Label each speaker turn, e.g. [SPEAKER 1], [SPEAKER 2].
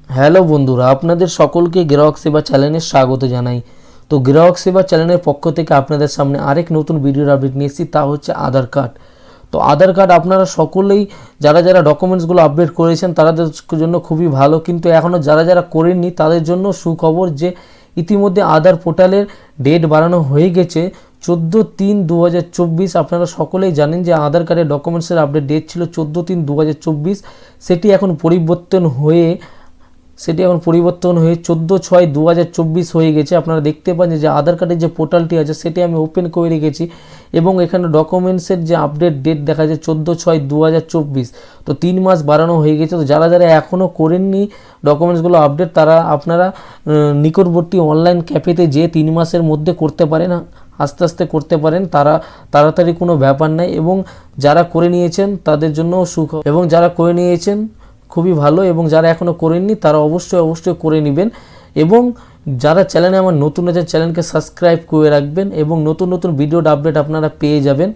[SPEAKER 1] Hello বন্ধুরা, আপনাদের সকলকে গ্রাহক সেবা চ্যানেলে স্বাগত জানাই। তো গ্রাহক সেবা চ্যানেলের পক্ষ থেকে আপনাদের সামনে আরেক নতুন ভিডিওর আপডেট নিয়ে এসেছি, তা হচ্ছে আধার কার্ড। তো আধার কার্ড আপনারা সকলেই যারা যারা ডকুমেন্টসগুলো আপডেট করেছেন তাদের জন্য খুবই ভালো, কিন্তু এখনও যারা যারা করেননি তাদের জন্য সুখবর যে ইতিমধ্যে আধার পোর্টালের ডেট বাড়ানো হয়ে গেছে 14/3/2024। আপনারা সকলেই জানেন যে আধার কার্ডের ডকুমেন্টসের আপডেট ডেট ছিল 14/3/2024, সেটি এখন পরিবর্তন হয়ে 14/6/2024 হয়ে গেছে। আপনারা দেখতে পাচ্ছেন যে আধার কার্ডের যে পোর্টালটি আছে সেটি আমি ওপেন করে রেখেছি এবং এখানে ডকুমেন্টসের যে আপডেট ডেট দেখা যায় 14/6/2024। তো 3 মাস বাড়ানো হয়ে গেছে। তো যারা যারা এখনও করেননি ডকুমেন্টসগুলো আপডেট, আপনারা নিকটবর্তী অনলাইন ক্যাফেতে যেয়ে 3 মাসের মধ্যে করতে পারেন, আস্তে আস্তে করতে পারেন, তাড়াতাড়ি কোনো ব্যাপার নাই। এবং যারা করে নিয়েছেন তাদের জন্য এবং যারা করে নিয়েছেন খুবই ভালো, এবং যারা এখনও করেননি তারা অবশ্যই করে নেবেন। এবং যারা চ্যানেলে আমার নতুন আছে চ্যানেলকে সাবস্ক্রাইব করে রাখবেন এবং নতুন নতুন ভিডিওর আপডেট আপনারা পেয়ে যাবেন।